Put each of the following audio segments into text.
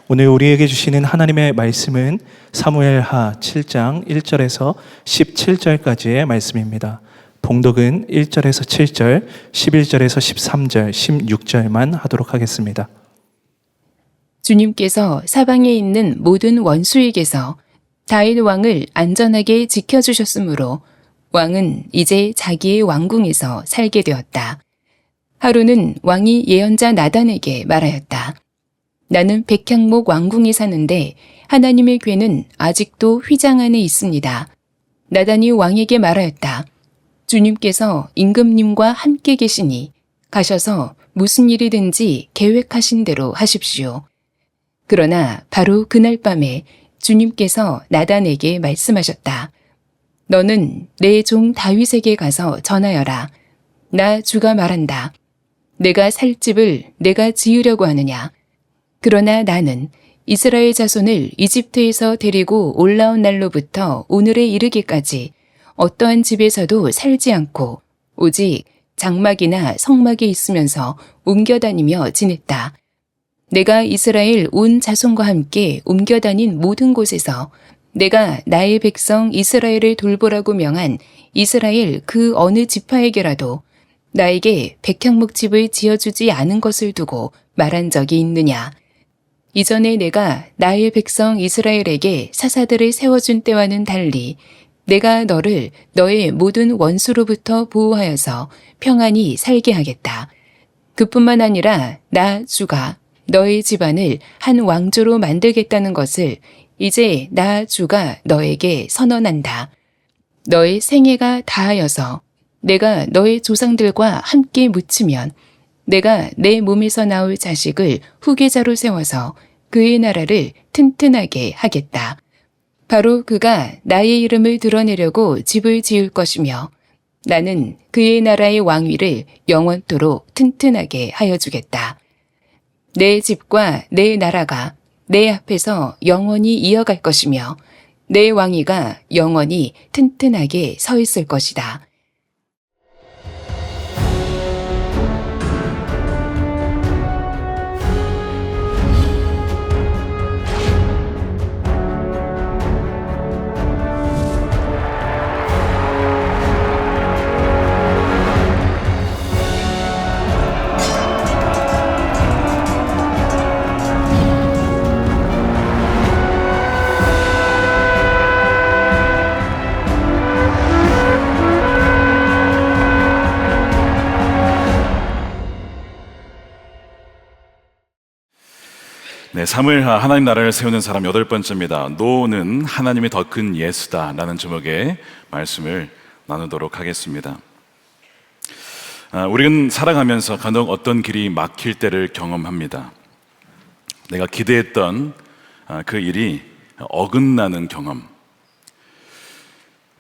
오늘 우리에게 주시는 하나님의 말씀은 사무엘하 7장 1절에서 17절까지의 말씀입니다. 봉독은 1절에서 7절, 11절에서 13절, 16절만 하도록 하겠습니다. 주님께서 사방에 있는 모든 원수에게서 다윗 왕을 안전하게 지켜주셨으므로 왕은 이제 자기의 왕궁에서 살게 되었다. 하루는 왕이 예언자 나단에게 말하였다. 나는 백향목 왕궁에 사는데 하나님의 궤는 아직도 휘장 안에 있습니다. 나단이 왕에게 말하였다. 주님께서 임금님과 함께 계시니 가셔서 무슨 일이든지 계획하신 대로 하십시오. 그러나 바로 그날 밤에 주님께서 나단에게 말씀하셨다. 너는 내 종 다윗에게 가서 전하여라. 나 주가 말한다. 내가 살 집을 내가 지으려고 하느냐. 그러나 나는 이스라엘 자손을 이집트에서 데리고 올라온 날로부터 오늘에 이르기까지 어떠한 집에서도 살지 않고 오직 장막이나 성막에 있으면서 옮겨 다니며 지냈다. 내가 이스라엘 온 자손과 함께 옮겨 다닌 모든 곳에서 내가 나의 백성 이스라엘을 돌보라고 명한 이스라엘 그 어느 지파에게라도 나에게 백향목집을 지어주지 않은 것을 두고 말한 적이 있느냐. 이전에 내가 나의 백성 이스라엘에게 사사들을 세워준 때와는 달리 내가 너를 너의 모든 원수로부터 보호하여서 평안히 살게 하겠다. 그뿐만 아니라 나 주가 너의 집안을 한 왕조로 만들겠다는 것을 이제 나 주가 너에게 선언한다. 너의 생애가 다하여서 내가 너의 조상들과 함께 묻히면 내가 내 몸에서 나올 자식을 후계자로 세워서 그의 나라를 튼튼하게 하겠다. 바로 그가 나의 이름을 드러내려고 집을 지을 것이며 나는 그의 나라의 왕위를 영원토록 튼튼하게 하여 주겠다. 내 집과 내 나라가 내 앞에서 영원히 이어갈 것이며 내 왕위가 영원히 튼튼하게 서 있을 것이다. 네, 사무엘하 하나님 나라를 세우는 사람 8번째입니다. 노는 하나님이 더 큰 예수다 라는 제목의 말씀을 나누도록 하겠습니다. 우리는 살아가면서 간혹 어떤 길이 막힐 때를 경험합니다. 내가 기대했던 그 일이 어긋나는 경험.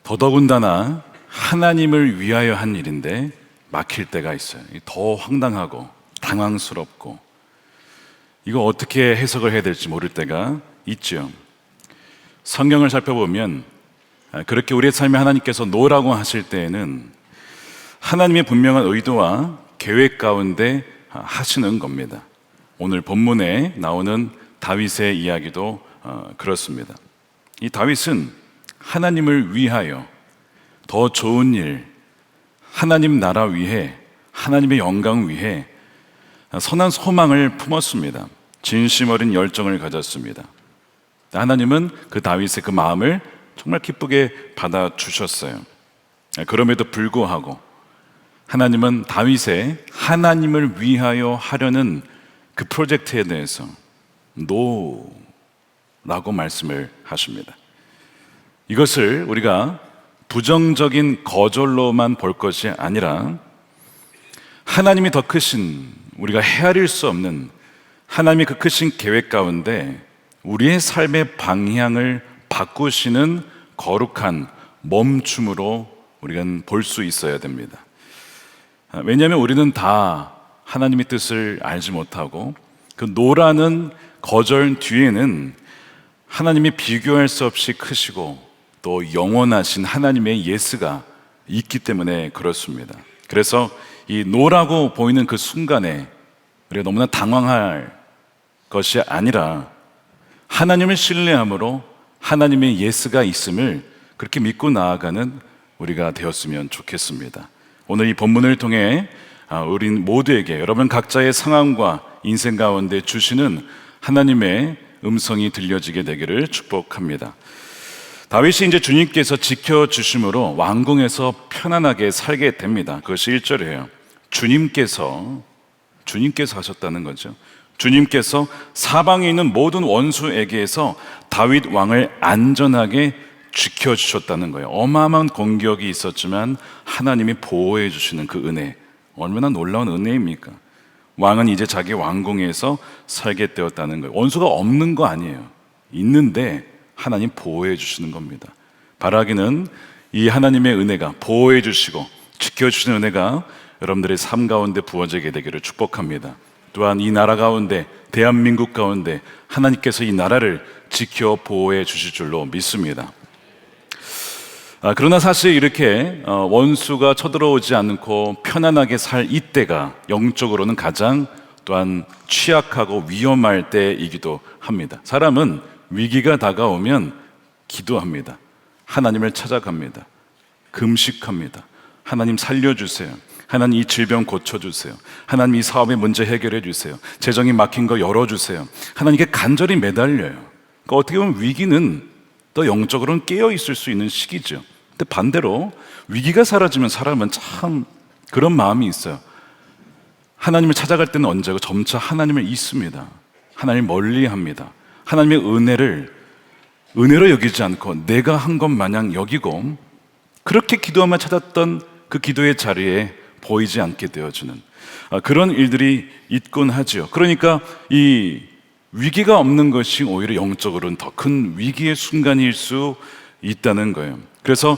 더더군다나 하나님을 위하여 한 일인데 막힐 때가 있어요. 더 황당하고 당황스럽고 이거 어떻게 해석을 해야 될지 모를 때가 있죠. 성경을 살펴보면 그렇게 우리의 삶에 하나님께서 노라고 하실 때에는 하나님의 분명한 의도와 계획 가운데 하시는 겁니다. 오늘 본문에 나오는 다윗의 이야기도 그렇습니다. 이 다윗은 하나님을 위하여 더 좋은 일, 하나님 나라 위해, 하나님의 영광 위해 선한 소망을 품었습니다. 진심 어린 열정을 가졌습니다. 하나님은 그 다윗의 그 마음을 정말 기쁘게 받아주셨어요. 그럼에도 불구하고 하나님은 다윗의 하나님을 위하여 하려는 그 프로젝트에 대해서 노라고 말씀을 하십니다. 이것을 우리가 부정적인 거절로만 볼 것이 아니라 하나님이 더 크신, 우리가 헤아릴 수 없는 하나님의 그 크신 계획 가운데 우리의 삶의 방향을 바꾸시는 거룩한 멈춤으로 우리가 볼 수 있어야 됩니다. 왜냐하면 우리는 다 하나님의 뜻을 알지 못하고 그 노라는 거절 뒤에는 하나님이 비교할 수 없이 크시고 또 영원하신 하나님의 예스가 있기 때문에 그렇습니다. 그래서 이 노라고 보이는 그 순간에 우리가 너무나 당황할 것이 아니라 하나님을 신뢰함으로 하나님의 예스가 있음을 그렇게 믿고 나아가는 우리가 되었으면 좋겠습니다. 오늘 이 본문을 통해 우린 모두에게 여러분 각자의 상황과 인생 가운데 주시는 하나님의 음성이 들려지게 되기를 축복합니다. 다윗이 이제 주님께서 지켜주심으로 왕궁에서 편안하게 살게 됩니다. 그것이 1절이에요. 주님께서 하셨다는 거죠. 주님께서 사방에 있는 모든 원수에게서 다윗 왕을 안전하게 지켜주셨다는 거예요. 어마어마한 공격이 있었지만 하나님이 보호해 주시는 그 은혜, 얼마나 놀라운 은혜입니까? 왕은 이제 자기 왕궁에서 살게 되었다는 거예요. 원수가 없는 거 아니에요. 있는데 하나님 보호해 주시는 겁니다. 바라기는 이 하나님의 은혜가 보호해 주시고 지켜주시는 은혜가 여러분들의 삶 가운데 부어지게 되기를 축복합니다. 또한 이 나라 가운데, 대한민국 가운데 하나님께서 이 나라를 지켜 보호해 주실 줄로 믿습니다. 그러나 사실 이렇게 원수가 쳐들어오지 않고 편안하게 살 이때가 영적으로는 가장 또한 취약하고 위험할 때이기도 합니다. 사람은 위기가 다가오면 기도합니다. 하나님을 찾아갑니다. 금식합니다. 하나님 살려주세요. 하나님 이 질병 고쳐주세요. 하나님 이 사업의 문제 해결해 주세요. 재정이 막힌 거 열어주세요. 하나님께 간절히 매달려요. 그러니까 어떻게 보면 위기는 또 영적으로는 깨어 있을 수 있는 시기죠. 근데 반대로 위기가 사라지면 사람은 참 그런 마음이 있어요. 하나님을 찾아갈 때는 언제고 점차 하나님을 잊습니다. 하나님을 멀리합니다. 하나님의 은혜로 여기지 않고 내가 한 것 마냥 여기고 그렇게 기도하며 찾았던 그 기도의 자리에 보이지 않게 되어주는 그런 일들이 있곤 하죠. 그러니까 이 위기가 없는 것이 오히려 영적으로는 더 큰 위기의 순간일 수 있다는 거예요. 그래서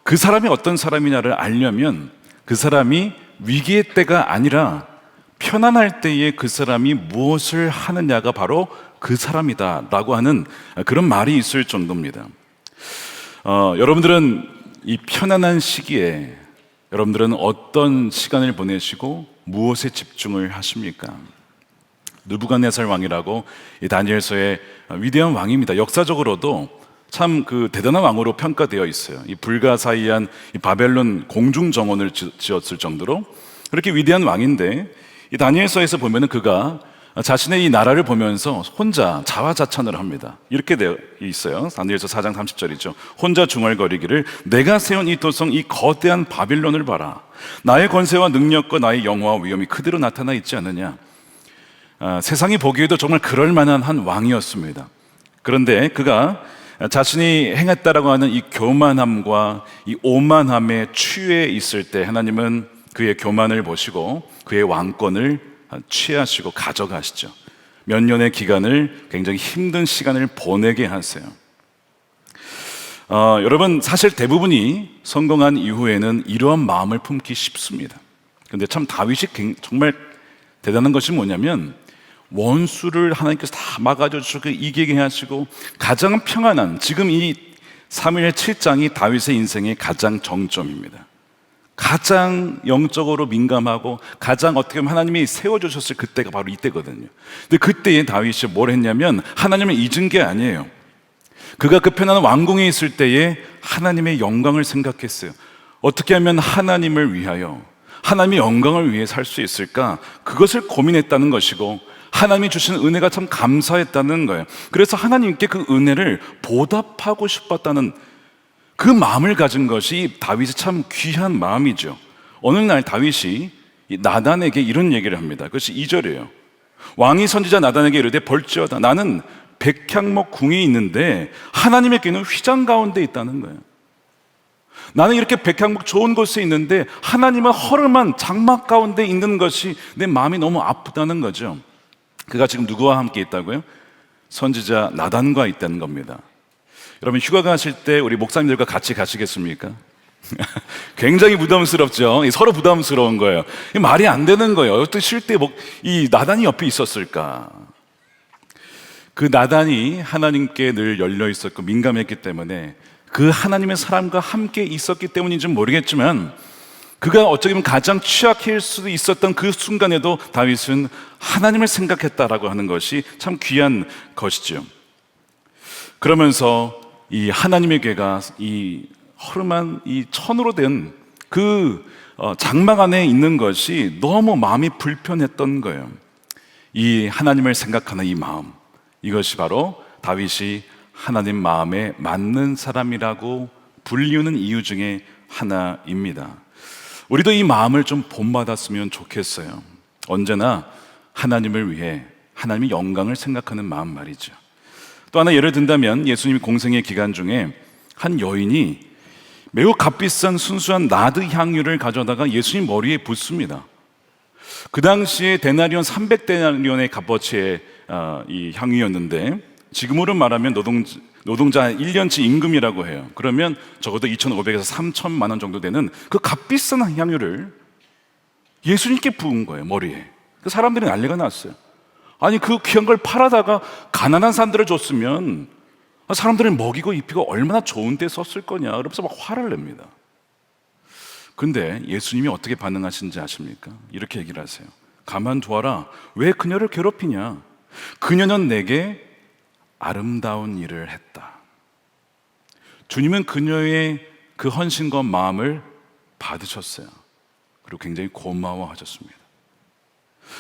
그 사람이 어떤 사람이냐를 알려면 그 사람이 위기의 때가 아니라 편안할 때에 그 사람이 무엇을 하느냐가 바로 그 사람이다 라고 하는 그런 말이 있을 정도입니다. 여러분들은 이 편안한 시기에 여러분들은 어떤 시간을 보내시고 무엇에 집중을 하십니까? 느부갓네살 왕이라고 이 다니엘서의 위대한 왕입니다. 역사적으로도 참 그 대단한 왕으로 평가되어 있어요. 이 불가사의한 이 바벨론 공중 정원을 지었을 정도로 그렇게 위대한 왕인데 이 다니엘서에서 보면은 그가 자신의 이 나라를 보면서 혼자 자화자찬을 합니다. 이렇게 되어 있어요. 다니엘서 4장 30절이죠. 혼자 중얼거리기를 내가 세운 이 도성 이 거대한 바빌론을 봐라. 나의 권세와 능력과 나의 영화와 위엄이 그대로 나타나 있지 않느냐. 세상이 보기에도 정말 그럴 만한 한 왕이었습니다. 그런데 그가 자신이 행했다라고 하는 이 교만함과 이 오만함에 취해 있을 때 하나님은 그의 교만을 보시고 그의 왕권을 취하시고 가져가시죠. 몇 년의 기간을 굉장히 힘든 시간을 보내게 하세요. 여러분 사실 대부분이 성공한 이후에는 이러한 마음을 품기 쉽습니다. 그런데 참 다윗이 정말 대단한 것이 뭐냐면 원수를 하나님께서 다 막아주시고 이기게 하시고 가장 평안한 지금 이 사무엘 7장이 다윗의 인생의 가장 정점입니다. 가장 영적으로 민감하고 가장 어떻게 보면 하나님이 세워주셨을 그때가 바로 이때거든요. 근데 그때에 다윗이 뭘 했냐면 하나님을 잊은 게 아니에요. 그가 그 편안한 왕궁에 있을 때에 하나님의 영광을 생각했어요. 어떻게 하면 하나님을 위하여 하나님의 영광을 위해 살 수 있을까? 그것을 고민했다는 것이고 하나님이 주신 은혜가 참 감사했다는 거예요. 그래서 하나님께 그 은혜를 보답하고 싶었다는 그 마음을 가진 것이 다윗의 참 귀한 마음이죠. 어느 날 다윗이 나단에게 이런 얘기를 합니다. 그것이 2절이에요. 왕이 선지자 나단에게 이르되 볼지어다 나는 백향목 궁이 있는데 하나님에게는 휘장 가운데 있다는 거예요. 나는 이렇게 백향목 좋은 곳에 있는데 하나님은 허름한 장막 가운데 있는 것이 내 마음이 너무 아프다는 거죠. 그가 지금 누구와 함께 있다고요? 선지자 나단과 있다는 겁니다. 여러분 휴가 가실 때 우리 목사님들과 같이 가시겠습니까? 굉장히 부담스럽죠. 서로 부담스러운 거예요. 말이 안 되는 거예요. 어떻게 쉴 때 이 나단이 옆에 있었을까? 그 나단이 하나님께 늘 열려 있었고 민감했기 때문에 그 하나님의 사람과 함께 있었기 때문인지는 모르겠지만 그가 어쩌면 가장 취약할 수도 있었던 그 순간에도 다윗은 하나님을 생각했다라고 하는 것이 참 귀한 것이죠. 그러면서 이 하나님의 궤가 이 허름한 이 천으로 된 그 장막 안에 있는 것이 너무 마음이 불편했던 거예요. 이 하나님을 생각하는 이 마음, 이것이 바로 다윗이 하나님 마음에 맞는 사람이라고 불리우는 이유 중에 하나입니다. 우리도 이 마음을 좀 본받았으면 좋겠어요. 언제나 하나님을 위해 하나님의 영광을 생각하는 마음 말이죠. 또 하나 예를 든다면 예수님이 공생의 기간 중에 한 여인이 매우 값비싼 순수한 나드 향유를 가져다가 예수님 머리에 붓습니다. 그 당시에 데나리온 300데나리온의 값어치의 이 향유였는데 지금으로 말하면 노동자 1년치 임금이라고 해요. 그러면 적어도 2,500에서 3,000만 원 정도 되는 그 값비싼 향유를 예수님께 부은 거예요, 머리에. 그 사람들이 난리가 났어요. 아니, 그 귀한 걸 팔아다가 가난한 사람들을 줬으면 사람들을 먹이고 입히고 얼마나 좋은 데 썼을 거냐, 그러면서 막 화를 냅니다. 근데 예수님이 어떻게 반응하신지 아십니까? 이렇게 얘기를 하세요. 가만두어라. 왜 그녀를 괴롭히냐? 그녀는 내게 아름다운 일을 했다. 주님은 그녀의 그 헌신과 마음을 받으셨어요. 그리고 굉장히 고마워하셨습니다.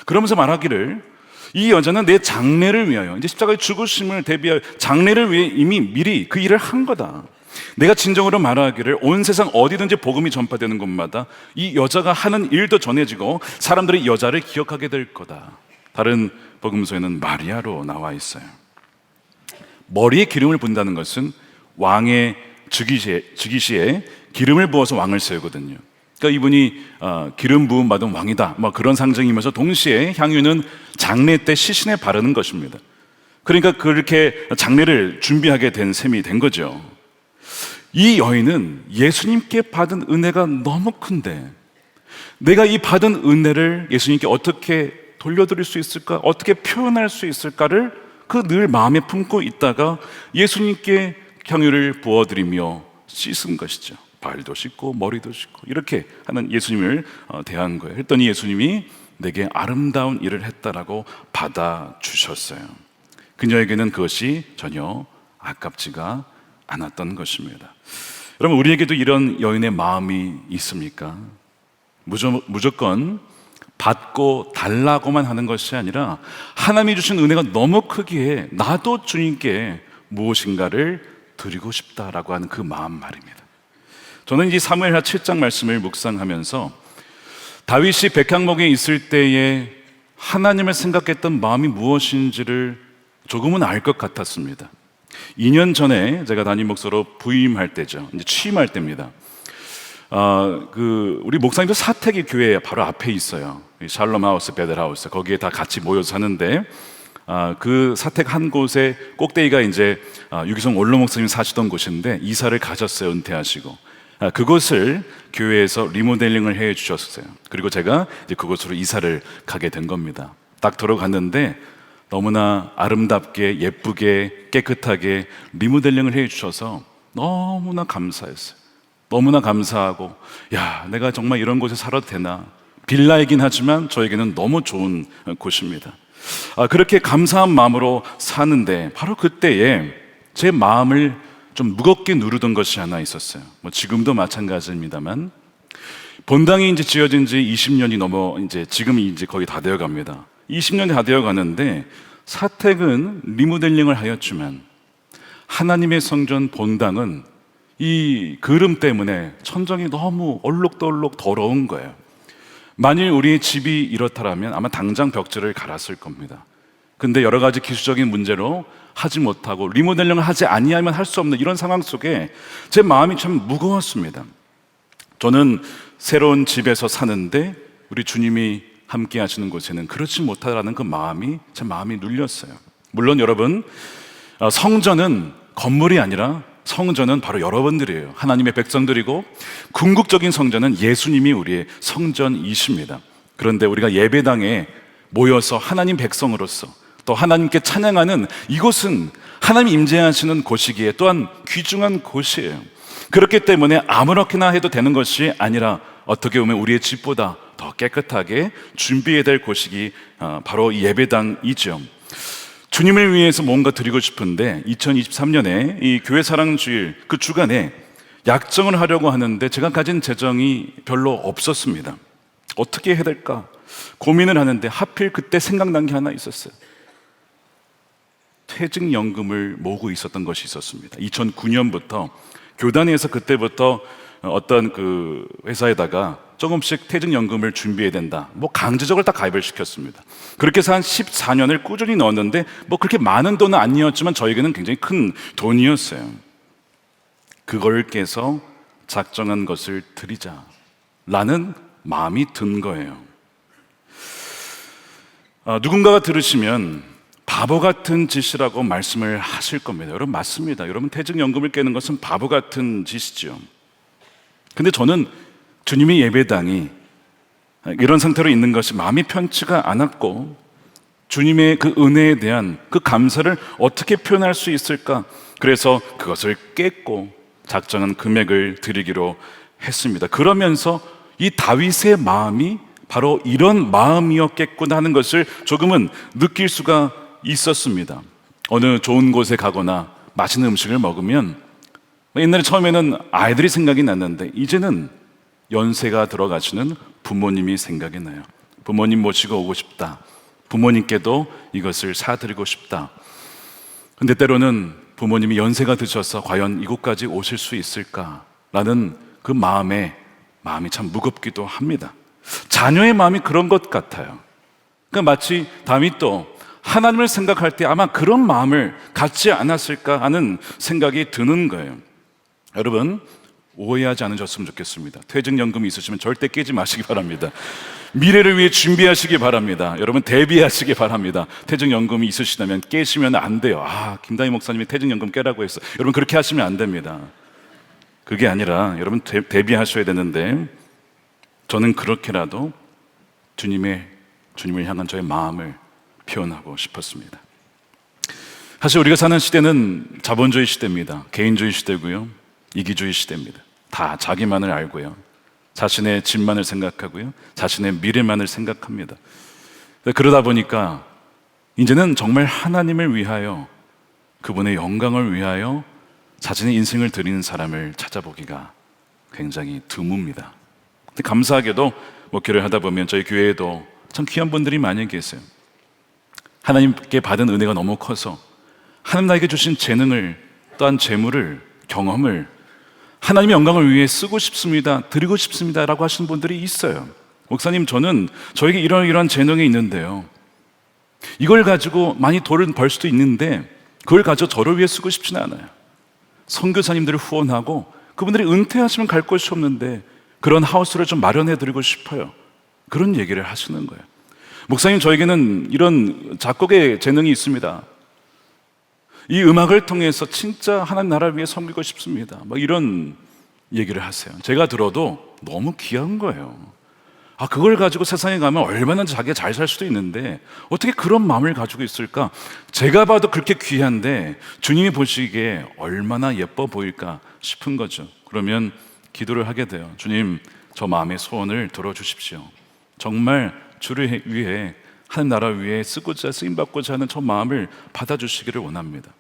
그러면서 말하기를 이 여자는 내 장래를 위하여, 이제 십자가의 죽으심을 대비하여 장래를 위해 이미 미리 그 일을 한 거다. 내가 진정으로 말하기를 온 세상 어디든지 복음이 전파되는 곳마다 이 여자가 하는 일도 전해지고 사람들이 이 여자를 기억하게 될 거다. 다른 복음서에는 마리아로 나와 있어요. 머리에 기름을 붓는다는 것은 왕의 즉위시에 기름을 부어서 왕을 세우거든요. 그러니까 이분이 기름 부음 받은 왕이다, 뭐 그런 상징이면서 동시에 향유는 장례 때 시신에 바르는 것입니다. 그러니까 그렇게 장례를 준비하게 된 셈이 된 거죠. 이 여인은 예수님께 받은 은혜가 너무 큰데 내가 이 받은 은혜를 예수님께 어떻게 돌려드릴 수 있을까, 어떻게 표현할 수 있을까를 그 늘 마음에 품고 있다가 예수님께 향유를 부어드리며 씻은 것이죠. 발도 씻고 머리도 씻고 이렇게 하는 예수님을 대한 거예요. 했더니 예수님이 내게 아름다운 일을 했다라고 받아주셨어요. 그녀에게는 그것이 전혀 아깝지가 않았던 것입니다. 여러분, 우리에게도 이런 여인의 마음이 있습니까? 무조건 받고 달라고만 하는 것이 아니라 하나님이 주신 은혜가 너무 크기에 나도 주님께 무엇인가를 드리고 싶다라고 하는 그 마음 말입니다. 저는 이 사무엘하 7장 말씀을 묵상하면서 다윗이 백향목에 있을 때에 하나님을 생각했던 마음이 무엇인지를 조금은 알 것 같았습니다. 2년 전에 제가 담임 목사로 부임할 때죠. 이제 취임할 때입니다. 우리 목사님도 사택이 교회 바로 앞에 있어요. 샬롬 하우스, 베델 하우스, 거기에 다 같이 모여서 사는데 그 사택 한 곳에 꼭대기가 이제 유기성 원로 목사님 사시던 곳인데 이사를 가셨어요. 은퇴하시고. 그곳을 교회에서 리모델링을 해 주셨어요. 그리고 제가 이제 그곳으로 이사를 가게 된 겁니다. 딱 들어갔는데 너무나 아름답게 예쁘게 깨끗하게 리모델링을 해 주셔서 너무나 감사했어요. 너무나 감사하고, 야, 내가 정말 이런 곳에 살아도 되나. 빌라이긴 하지만 저에게는 너무 좋은 곳입니다. 그렇게 감사한 마음으로 사는데 바로 그때에 제 마음을 좀 무겁게 누르던 것이 하나 있었어요. 뭐 지금도 마찬가지입니다만, 본당이 이제 지어진 지 20년이 넘어 이제 지금이 이제 거의 다 되어 갑니다. 20년이 다 되어 가는데 사택은 리모델링을 하였지만 하나님의 성전 본당은 이 그름 때문에 천정이 너무 얼룩덜룩 더러운 거예요. 만일 우리 집이 이렇다라면 아마 당장 벽지를 갈았을 겁니다. 근데 여러 가지 기술적인 문제로 하지 못하고 리모델링을 하지 아니하면 할 수 없는 이런 상황 속에 제 마음이 참 무거웠습니다. 저는 새로운 집에서 사는데 우리 주님이 함께 하시는 곳에는 그렇지 못하다라는 그 마음이, 제 마음이 눌렸어요. 물론 여러분, 성전은 건물이 아니라 성전은 바로 여러분들이에요. 하나님의 백성들이고 궁극적인 성전은 예수님이 우리의 성전이십니다. 그런데 우리가 예배당에 모여서 하나님 백성으로서 또 하나님께 찬양하는 이곳은 하나님 임재하시는 곳이기에 또한 귀중한 곳이에요. 그렇기 때문에 아무렇게나 해도 되는 것이 아니라 어떻게 보면 우리의 집보다 더 깨끗하게 준비해야 될 곳이기 바로 이 예배당이죠. 주님을 위해서 뭔가 드리고 싶은데 2023년에 이 교회 사랑 주일 그 주간에 약정을 하려고 하는데 제가 가진 재정이 별로 없었습니다. 어떻게 해야 될까 고민을 하는데 하필 그때 생각난 게 하나 있었어요. 퇴직연금을 모으고 있었던 것이 있었습니다. 2009년부터 교단에서 그때부터 어떤 그 회사에다가 조금씩 퇴직연금을 준비해야 된다. 뭐 강제적으로 다 가입을 시켰습니다. 그렇게 해서 한 14년을 꾸준히 넣었는데 뭐 그렇게 많은 돈은 아니었지만 저에게는 굉장히 큰 돈이었어요. 그걸 깨서 작정한 것을 드리자라는 마음이 든 거예요. 누군가가 들으시면 바보 같은 짓이라고 말씀을 하실 겁니다. 여러분 맞습니다. 여러분 퇴직연금을 깨는 것은 바보 같은 짓이죠. 근데 저는 주님의 예배당이 이런 상태로 있는 것이 마음이 편치가 않았고 주님의 그 은혜에 대한 그 감사를 어떻게 표현할 수 있을까? 그래서 그것을 깼고 작정한 금액을 드리기로 했습니다. 그러면서 이 다윗의 마음이 바로 이런 마음이었겠구나 하는 것을 조금은 느낄 수가 있었습니다. 어느 좋은 곳에 가거나 맛있는 음식을 먹으면 옛날에 처음에는 아이들이 생각이 났는데 이제는 연세가 들어가시는 부모님이 생각이 나요. 부모님 모시고 오고 싶다. 부모님께도 이것을 사드리고 싶다. 근데 때로는 부모님이 연세가 드셔서 과연 이곳까지 오실 수 있을까라는 그 마음이 참 무겁기도 합니다. 자녀의 마음이 그런 것 같아요. 그러니까 마치 다윗도 하나님을 생각할 때 아마 그런 마음을 갖지 않았을까 하는 생각이 드는 거예요. 여러분 오해하지 않으셨으면 좋겠습니다. 퇴직연금이 있으시면 절대 깨지 마시기 바랍니다. 미래를 위해 준비하시기 바랍니다. 여러분 대비하시기 바랍니다. 퇴직연금이 있으시다면 깨시면 안 돼요. 김다희 목사님이 퇴직연금 깨라고 했어. 여러분 그렇게 하시면 안 됩니다. 그게 아니라 여러분 대비하셔야 되는데 저는 그렇게라도 주님을 향한 저의 마음을 표현하고 싶었습니다. 사실 우리가 사는 시대는 자본주의 시대입니다. 개인주의 시대고요. 이기주의 시대입니다. 다 자기만을 알고요. 자신의 집만을 생각하고요. 자신의 미래만을 생각합니다. 그러다 보니까 이제는 정말 하나님을 위하여 그분의 영광을 위하여 자신의 인생을 드리는 사람을 찾아보기가 굉장히 드뭅니다. 근데 감사하게도 목회를 하다 보면 저희 교회에도 참 귀한 분들이 많이 계세요. 하나님께 받은 은혜가 너무 커서 하나님 나에게 주신 재능을 또한 재물을 경험을 하나님의 영광을 위해 쓰고 싶습니다. 드리고 싶습니다. 라고 하시는 분들이 있어요. 목사님 저는 저에게 이러한 재능이 있는데요. 이걸 가지고 많이 돈을 벌 수도 있는데 그걸 가지고 저를 위해 쓰고 싶지는 않아요. 선교사님들을 후원하고 그분들이 은퇴하시면 갈 곳이 없는데 그런 하우스를 좀 마련해 드리고 싶어요. 그런 얘기를 하시는 거예요. 목사님 저에게는 이런 작곡의 재능이 있습니다. 이 음악을 통해서 진짜 하나님 나라를 위해 섬기고 싶습니다. 이런 얘기를 하세요. 제가 들어도 너무 귀한 거예요. 그걸 가지고 세상에 가면 얼마나 자기가 잘 살 수도 있는데 어떻게 그런 마음을 가지고 있을까? 제가 봐도 그렇게 귀한데 주님이 보시기에 얼마나 예뻐 보일까 싶은 거죠. 그러면 기도를 하게 돼요. 주님, 저 마음의 소원을 들어주십시오. 정말 주를 위해 하나님 나라 위해 쓰고자 쓰임받고자 하는 저 마음을 받아주시기를 원합니다.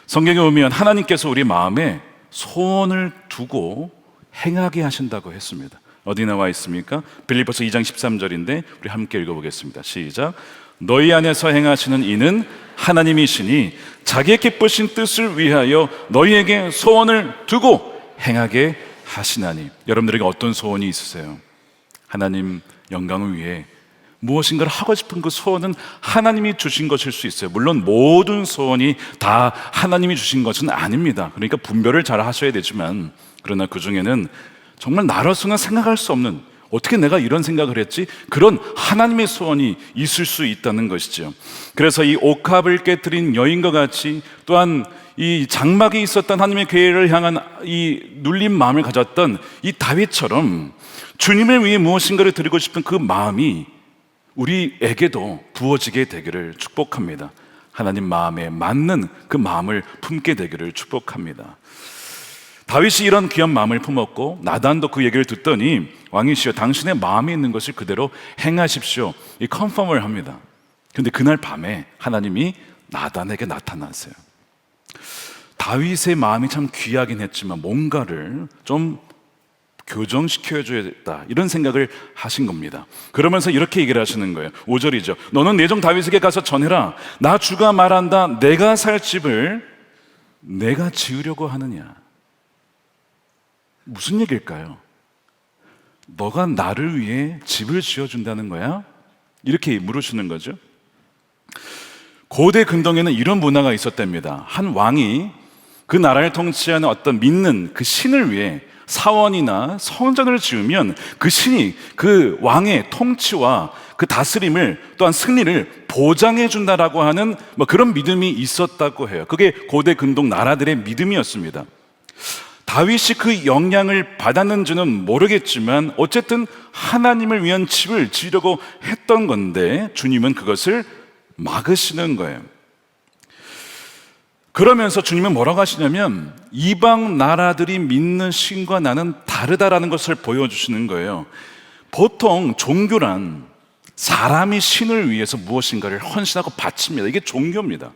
성경에 보면 하나님께서 우리 마음에 소원을 두고 행하게 하신다고 했습니다. 어디 나와 있습니까? 빌립보서 2장 13절인데 우리 함께 읽어보겠습니다. 시작. 너희 안에서 행하시는 이는 하나님이시니 자기의 기쁘신 뜻을 위하여 너희에게 소원을 두고 행하게 하시나니. 여러분들에게 어떤 소원이 있으세요? 하나님 영광을 위해 무엇인가를 하고 싶은 그 소원은 하나님이 주신 것일 수 있어요. 물론 모든 소원이 다 하나님이 주신 것은 아닙니다. 그러니까 분별을 잘 하셔야 되지만 그러나 그 중에는 정말 나로서는 생각할 수 없는 어떻게 내가 이런 생각을 했지? 그런 하나님의 소원이 있을 수 있다는 것이죠. 그래서 이 옥합을 깨뜨린 여인과 같이 또한 이 장막에 있었던 하나님의 계획을 향한 이 눌린 마음을 가졌던 이 다윗처럼 주님을 위해 무엇인가를 드리고 싶은 그 마음이 우리에게도 부어지게 되기를 축복합니다. 하나님 마음에 맞는 그 마음을 품게 되기를 축복합니다. 다윗이 이런 귀한 마음을 품었고 나단도 그 얘기를 듣더니 왕이시여 당신의 마음에 있는 것을 그대로 행하십시오. 이 컨펌을 합니다. 그런데 그날 밤에 하나님이 나단에게 나타났어요. 다윗의 마음이 참 귀하긴 했지만 뭔가를 좀 교정시켜줘야겠다 이런 생각을 하신 겁니다. 그러면서 이렇게 얘기를 하시는 거예요. 5절이죠. 너는 내 종 다윗에게 가서 전해라. 나 주가 말한다. 내가 살 집을 내가 지으려고 하느냐. 무슨 얘기일까요? 너가 나를 위해 집을 지어준다는 거야? 이렇게 물으시는 거죠. 고대 근동에는 이런 문화가 있었답니다. 한 왕이 그 나라를 통치하는 어떤 믿는 그 신을 위해 사원이나 성전을 지으면 그 신이 그 왕의 통치와 그 다스림을 또한 승리를 보장해 준다라고 하는 그런 믿음이 있었다고 해요. 그게 고대 근동 나라들의 믿음이었습니다. 다윗이 그 영향을 받았는지는 모르겠지만 어쨌든 하나님을 위한 집을 지으려고 했던 건데 주님은 그것을 막으시는 거예요. 그러면서 주님은 뭐라고 하시냐면 이방 나라들이 믿는 신과 나는 다르다라는 것을 보여주시는 거예요. 보통 종교란 사람이 신을 위해서 무엇인가를 헌신하고 바칩니다. 이게 종교입니다.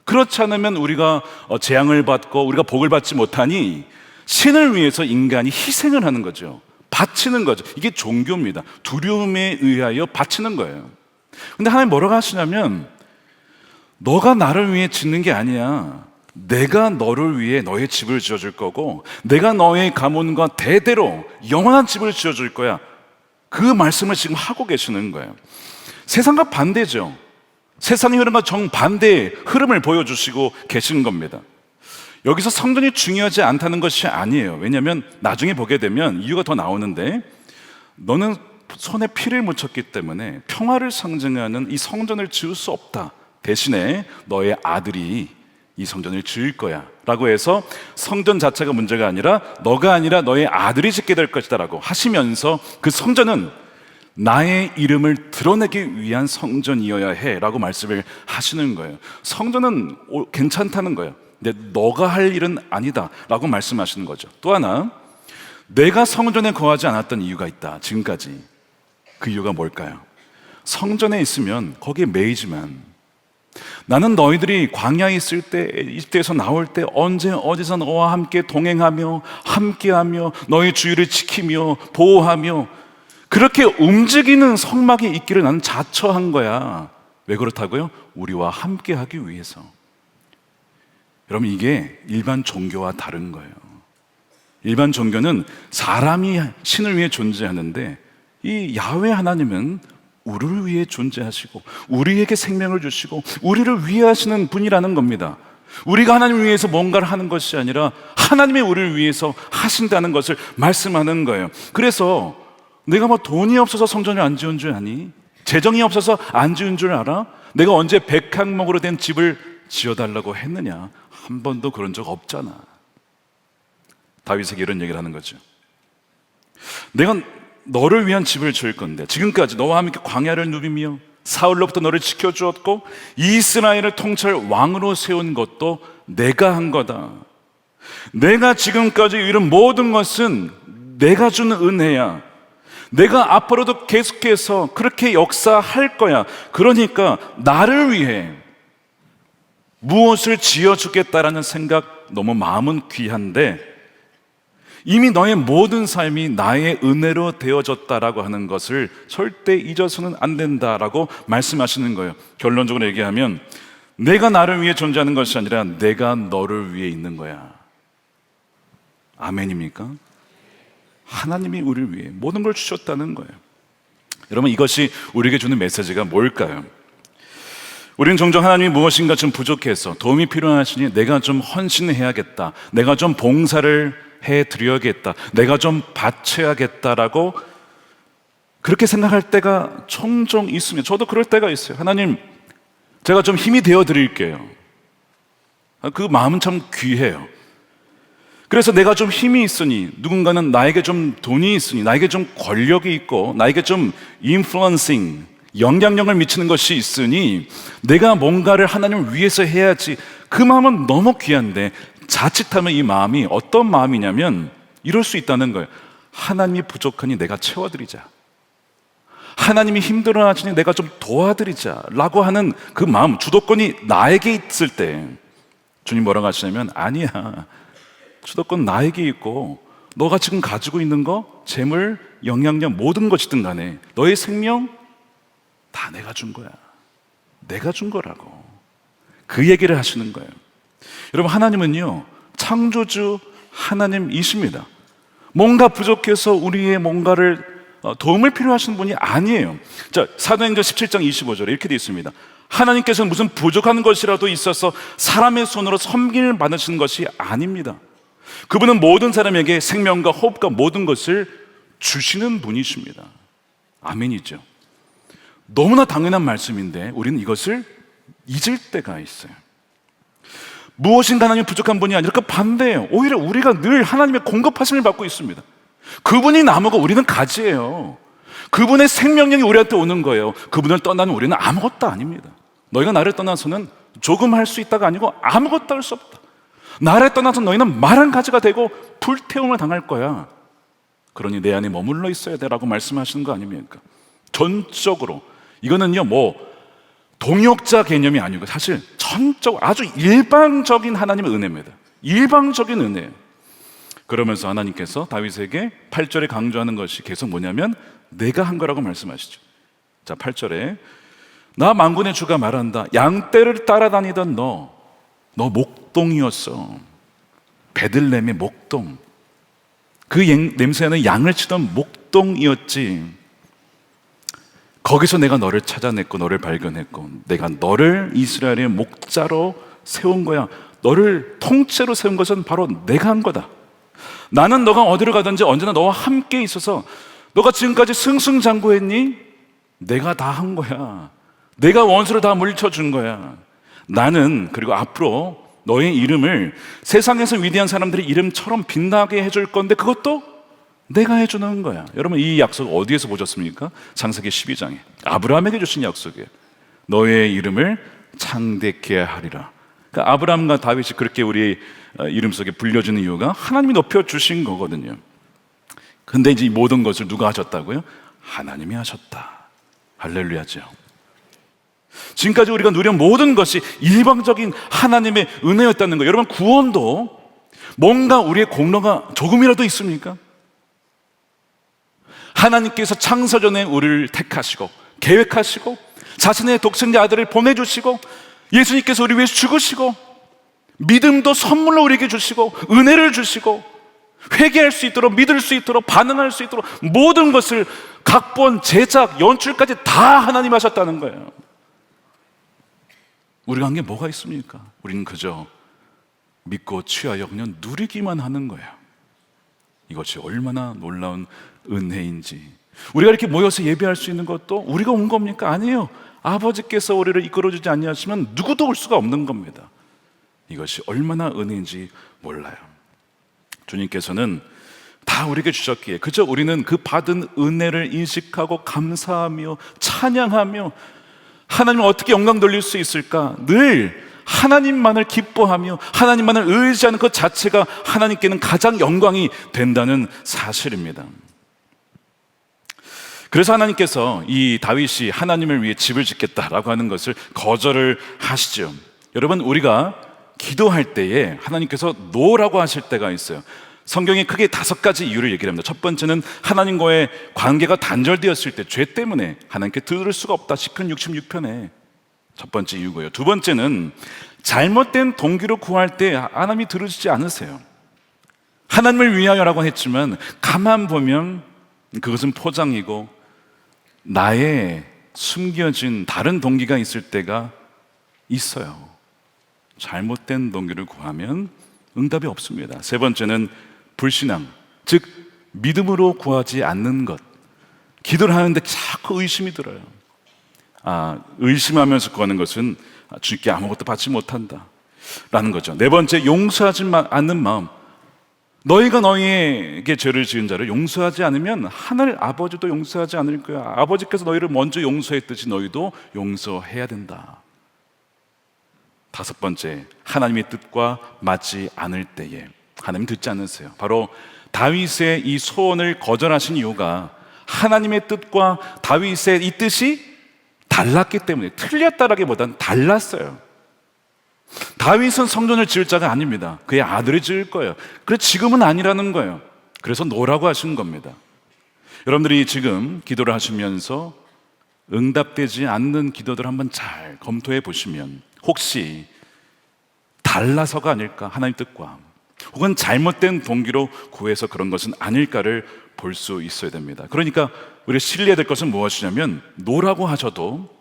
그렇지 않으면 우리가 재앙을 받고 우리가 복을 받지 못하니 신을 위해서 인간이 희생을 하는 거죠. 바치는 거죠. 이게 종교입니다. 두려움에 의하여 바치는 거예요. 근데 하나님 뭐라고 하시냐면 너가 나를 위해 짓는 게 아니야. 내가 너를 위해 너의 집을 지어줄 거고 내가 너의 가문과 대대로 영원한 집을 지어줄 거야. 그 말씀을 지금 하고 계시는 거예요. 세상과 반대죠. 세상의 흐름과 정반대의 흐름을 보여주시고 계신 겁니다. 여기서 성전이 중요하지 않다는 것이 아니에요. 왜냐하면 나중에 보게 되면 이유가 더 나오는데 너는 손에 피를 묻혔기 때문에 평화를 상징하는 이 성전을 지을 수 없다. 대신에 너의 아들이 이 성전을 지을 거야 라고 해서 성전 자체가 문제가 아니라 너가 아니라 너의 아들이 짓게 될 것이다 라고 하시면서 그 성전은 나의 이름을 드러내기 위한 성전이어야 해 라고 말씀을 하시는 거예요. 성전은 괜찮다는 거예요. 근데 너가 할 일은 아니다 라고 말씀하시는 거죠. 또 하나, 내가 성전에 거하지 않았던 이유가 있다. 지금까지. 그 이유가 뭘까요? 성전에 있으면 거기에 매이지만 나는 너희들이 광야에 있을 때, 이집트에서 나올 때 언제 어디서 너와 함께 동행하며 함께하며 너희 주의를 지키며 보호하며 그렇게 움직이는 성막이 있기를 나는 자처한 거야. 왜 그렇다고요? 우리와 함께하기 위해서. 여러분, 이게 일반 종교와 다른 거예요. 일반 종교는 사람이 신을 위해 존재하는데 이 야훼 하나님은 우리를 위해 존재하시고 우리에게 생명을 주시고 우리를 위해 하시는 분이라는 겁니다. 우리가 하나님을 위해서 뭔가를 하는 것이 아니라 하나님이 우리를 위해서 하신다는 것을 말씀하는 거예요. 그래서 내가 돈이 없어서 성전을 안 지은 줄 아니? 재정이 없어서 안 지은 줄 알아? 내가 언제 백항목으로 된 집을 지어달라고 했느냐? 한 번도 그런 적 없잖아. 다윗에게 이런 얘기를 하는 거죠. 내가 너를 위한 집을 지을 건데 지금까지 너와 함께 광야를 누비며 사울로부터 너를 지켜주었고 이스라엘을 통치할 왕으로 세운 것도 내가 한 거다. 내가 지금까지 이룬 모든 것은 내가 준 은혜야. 내가 앞으로도 계속해서 그렇게 역사할 거야. 그러니까 나를 위해 무엇을 지어주겠다라는 생각 너무 마음은 귀한데 이미 너의 모든 삶이 나의 은혜로 되어졌다라고 하는 것을 절대 잊어서는 안 된다라고 말씀하시는 거예요. 결론적으로 얘기하면 내가 나를 위해 존재하는 것이 아니라 내가 너를 위해 있는 거야. 아멘입니까? 하나님이 우리를 위해 모든 걸 주셨다는 거예요. 여러분, 이것이 우리에게 주는 메시지가 뭘까요? 우리는 종종 하나님이 무엇인가 좀 부족해서 도움이 필요하시니 내가 좀 헌신해야겠다, 내가 좀 봉사를 해드려야겠다, 내가 좀 바쳐야겠다라고 그렇게 생각할 때가 종종 있습니다. 저도 그럴 때가 있어요. 하나님, 제가 좀 힘이 되어 드릴게요. 그 마음은 참 귀해요. 그래서 내가 좀 힘이 있으니, 누군가는 나에게 좀 돈이 있으니, 나에게 좀 권력이 있고 나에게 좀 인플루언싱, 영향력을 미치는 것이 있으니 내가 뭔가를 하나님을 위해서 해야지. 그 마음은 너무 귀한데 자칫하면 이 마음이 어떤 마음이냐면 이럴 수 있다는 거예요. 하나님이 부족하니 내가 채워드리자. 하나님이 힘들어하시니 내가 좀 도와드리자라고 하는 그 마음, 주도권이 나에게 있을 때 주님 뭐라고 하시냐면, 아니야, 주도권 나에게 있고 너가 지금 가지고 있는 거, 재물, 영향력, 모든 것이든 간에 너의 생명 다 내가 준 거야. 내가 준 거라고. 그 얘기를 하시는 거예요. 여러분, 하나님은요, 창조주 하나님이십니다. 뭔가 부족해서 우리의 뭔가를 도움을 필요하시는 분이 아니에요. 자, 사도행전 17장 25절에 이렇게 되어 있습니다. 하나님께서는 무슨 부족한 것이라도 있어서 사람의 손으로 섬김을 받으시는 것이 아닙니다. 그분은 모든 사람에게 생명과 호흡과 모든 것을 주시는 분이십니다. 아멘이죠. 너무나 당연한 말씀인데 우리는 이것을 잊을 때가 있어요. 무엇인가 하나님 부족한 분이 아니라 그 반대예요. 오히려 우리가 늘 하나님의 공급하심을 받고 있습니다. 그분이 나무고 우리는 가지예요. 그분의 생명력이 우리한테 오는 거예요. 그분을 떠나는 우리는 아무것도 아닙니다. 너희가 나를 떠나서는 조금 할 수 있다가 아니고 아무것도 할 수 없다. 나를 떠나서 너희는 마른 가지가 되고 불태움을 당할 거야. 그러니 내 안에 머물러 있어야 되라고 말씀하시는 거 아닙니까? 전적으로 이거는요, 동역자 개념이 아니고 사실 전적 아주 일방적인 하나님의 은혜입니다. 일방적인 은혜예요. 그러면서 하나님께서 다윗에게 8절에 강조하는 것이 계속 뭐냐면 내가 한 거라고 말씀하시죠. 자, 8절에 나 만군의 주가 말한다. 양떼를 따라다니던 너 목동이었어. 베들레헴의 목동. 그 냄새는 양을 치던 목동이었지. 거기서 내가 너를 찾아냈고 너를 발견했고 내가 너를 이스라엘의 목자로 세운 거야. 너를 통째로 세운 것은 바로 내가 한 거다. 나는 너가 어디로 가든지 언제나 너와 함께 있어서 너가 지금까지 승승장구했니? 내가 다 한 거야. 내가 원수를 다 물리쳐준 거야. 나는 그리고 앞으로 너의 이름을 세상에서 위대한 사람들의 이름처럼 빛나게 해줄 건데 그것도 내가 해주는 거야. 여러분, 이 약속 어디에서 보셨습니까? 창세기 12장에 아브라함에게 주신 약속이에요. 너의 이름을 창대케 하리라. 그러니까 아브라함과 다윗이 그렇게 우리 이름 속에 불려주는 이유가 하나님이 높여주신 거거든요. 근데 이제 이 모든 것을 누가 하셨다고요? 하나님이 하셨다. 할렐루야죠. 지금까지 우리가 누린 모든 것이 일방적인 하나님의 은혜였다는 거예요. 여러분, 구원도 뭔가 우리의 공로가 조금이라도 있습니까? 하나님께서 창세전에 우리를 택하시고 계획하시고 자신의 독생자 아들을 보내주시고 예수님께서 우리 위해서 죽으시고 믿음도 선물로 우리에게 주시고 은혜를 주시고 회개할 수 있도록 믿을 수 있도록 반응할 수 있도록 모든 것을 각본, 제작, 연출까지 다 하나님 하셨다는 거예요. 우리가 한 게 뭐가 있습니까? 우리는 그저 믿고 취하여 그냥 누리기만 하는 거예요. 이것이 얼마나 놀라운 은혜인지. 우리가 이렇게 모여서 예배할 수 있는 것도 우리가 온 겁니까? 아니에요. 아버지께서 우리를 이끌어주지 아니하시면 누구도 올 수가 없는 겁니다. 이것이 얼마나 은혜인지 몰라요. 주님께서는 다 우리에게 주셨기에 그저 우리는 그 받은 은혜를 인식하고 감사하며 찬양하며 하나님을 어떻게 영광 돌릴 수 있을까? 늘 하나님만을 기뻐하며 하나님만을 의지하는 것 자체가 하나님께는 가장 영광이 된다는 사실입니다. 그래서 하나님께서 이 다윗이 하나님을 위해 집을 짓겠다라고 하는 것을 거절을 하시죠. 여러분, 우리가 기도할 때에 하나님께서 노라고 하실 때가 있어요. 성경에 크게 5가지 이유를 얘기를 합니다. 첫 번째는 하나님과의 관계가 단절되었을 때 죄 때문에 하나님께 들을 수가 없다. 시편 66편에 첫 번째 이유고요. 두 번째는 잘못된 동기로 구할 때 하나님이 들으시지 않으세요. 하나님을 위하여라고 했지만 가만 보면 그것은 포장이고 나의 숨겨진 다른 동기가 있을 때가 있어요. 잘못된 동기를 구하면 응답이 없습니다. 세 번째는 불신앙, 즉 믿음으로 구하지 않는 것. 기도를 하는데 자꾸 의심이 들어요. 의심하면서 구하는 것은 주님께 아무것도 받지 못한다 라는 거죠. 네 번째, 용서하지 않는 마음. 너희가 너희에게 죄를 지은 자를 용서하지 않으면 하늘 아버지도 용서하지 않을 거야. 아버지께서 너희를 먼저 용서했듯이 너희도 용서해야 된다. 다섯 번째, 하나님의 뜻과 맞지 않을 때에 하나님 듣지 않으세요. 바로 다윗의 이 소원을 거절하신 이유가 하나님의 뜻과 다윗의 이 뜻이 달랐기 때문에, 틀렸다라기보다는 달랐어요. 다윗은 성전을 지을 자가 아닙니다. 그의 아들이 지을 거예요. 그래서 지금은 아니라는 거예요. 그래서 노라고 하신 겁니다. 여러분들이 지금 기도를 하시면서 응답되지 않는 기도들 한번 잘 검토해 보시면 혹시 달라서가 아닐까, 하나님 뜻과, 혹은 잘못된 동기로 구해서 그런 것은 아닐까를 볼 수 있어야 됩니다. 그러니까 우리가 신뢰해야 될 것은 무엇이냐면, 노라고 하셔도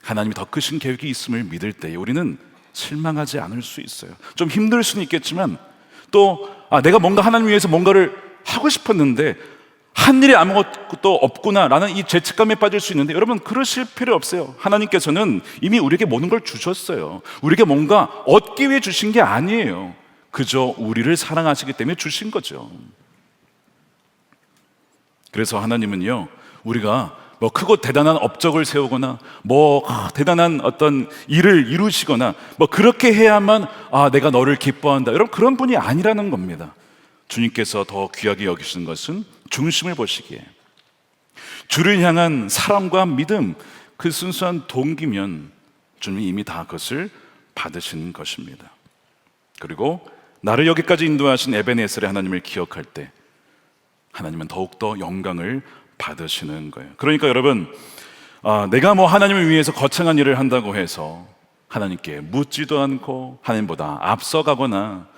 하나님이 더 크신 계획이 있음을 믿을 때에 우리는 실망하지 않을 수 있어요. 좀 힘들 수는 있겠지만 또 내가 뭔가 하나님 위해서 뭔가를 하고 싶었는데 한 일이 아무것도 없구나라는 이 죄책감에 빠질 수 있는데, 여러분 그러실 필요 없어요. 하나님께서는 이미 우리에게 모든 걸 주셨어요. 우리에게 뭔가 얻기 위해 주신 게 아니에요. 그저 우리를 사랑하시기 때문에 주신 거죠. 그래서 하나님은요, 우리가 뭐 크고 대단한 업적을 세우거나 뭐 대단한 어떤 일을 이루시거나 뭐 그렇게 해야만 내가 너를 기뻐한다, 여러분 그런 분이 아니라는 겁니다. 주님께서 더 귀하게 여기시는 것은 중심을 보시기에, 주를 향한 사랑과 믿음, 그 순수한 동기면 주님이 이미 다 그것을 받으신 것입니다. 그리고 나를 여기까지 인도하신 에베네셀의 하나님을 기억할 때 하나님은 더욱더 영광을 받으시는 거예요. 그러니까 여러분, 내가 뭐 하나님을 위해서 거창한 일을 한다고 해서 하나님께 묻지도 않고 하나님보다 앞서가거나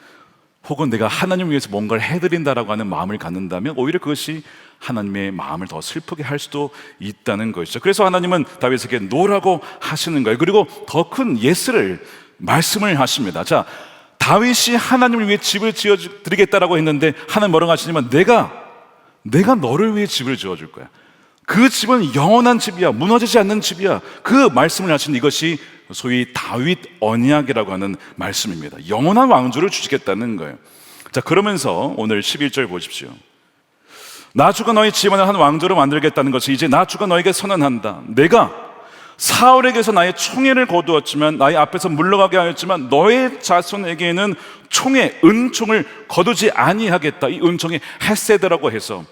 혹은 내가 하나님을 위해서 뭔가를 해드린다라고 하는 마음을 갖는다면 오히려 그것이 하나님의 마음을 더 슬프게 할 수도 있다는 것이죠. 그래서 하나님은 다윗에게 노라고 하시는 거예요. 그리고 더 큰 예스를 말씀을 하십니다. 자, 다윗이 하나님을 위해 집을 지어드리겠다라고 했는데 하나님 뭐라고 하시냐면, 내가 너를 위해 집을 지어줄 거야. 그 집은 영원한 집이야, 무너지지 않는 집이야. 그 말씀을 하신 이것이 소위 다윗 언약이라고 하는 말씀입니다. 영원한 왕조를 주시겠다는 거예요. 자, 그러면서 오늘 11절 보십시오. 나 주가 너희 집안에 한 왕조를 만들겠다는 것이 이제 나 주가 너에게 선언한다. 내가 사울에게서 나의 총애를 거두었지만, 나의 앞에서 물러가게 하였지만 너의 자손에게는 총의 은총을 거두지 아니하겠다. 이 은총이 헤세드라고 해서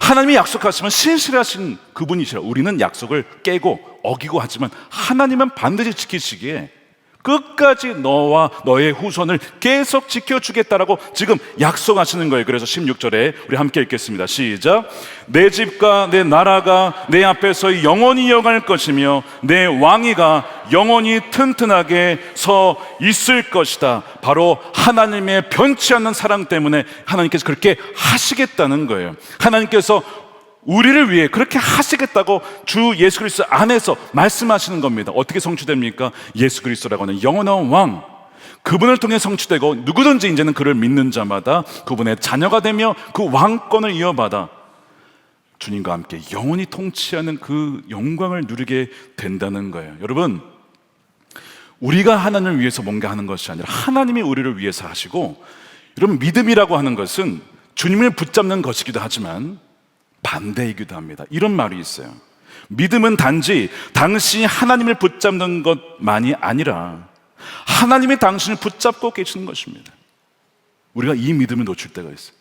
하나님이 약속하시면 신실하신 그분이시라. 우리는 약속을 깨고 어기고 하지만 하나님은 반드시 지키시기에 끝까지 너와 너의 후손을 계속 지켜주겠다라고 지금 약속하시는 거예요. 그래서 16절에 우리 함께 읽겠습니다. 시작. 내 집과 내 나라가 내 앞에서 영원히 이어갈 것이며 내 왕위가 영원히 튼튼하게 서 있을 것이다. 바로 하나님의 변치 않는 사랑 때문에 하나님께서 그렇게 하시겠다는 거예요. 하나님께서 우리를 위해 그렇게 하시겠다고 주 예수 그리스도 안에서 말씀하시는 겁니다. 어떻게 성취됩니까? 예수 그리스도라고 하는 영원한 왕, 그분을 통해 성취되고 누구든지 이제는 그를 믿는 자마다 그분의 자녀가 되며 그 왕권을 이어받아 주님과 함께 영원히 통치하는 그 영광을 누리게 된다는 거예요. 여러분, 우리가 하나님을 위해서 뭔가 하는 것이 아니라 하나님이 우리를 위해서 하시고, 여러분 믿음이라고 하는 것은 주님을 붙잡는 것이기도 하지만 반대이기도 합니다. 이런 말이 있어요. 믿음은 단지 당신이 하나님을 붙잡는 것만이 아니라 하나님이 당신을 붙잡고 계시는 것입니다. 우리가 이 믿음을 놓칠 때가 있어요.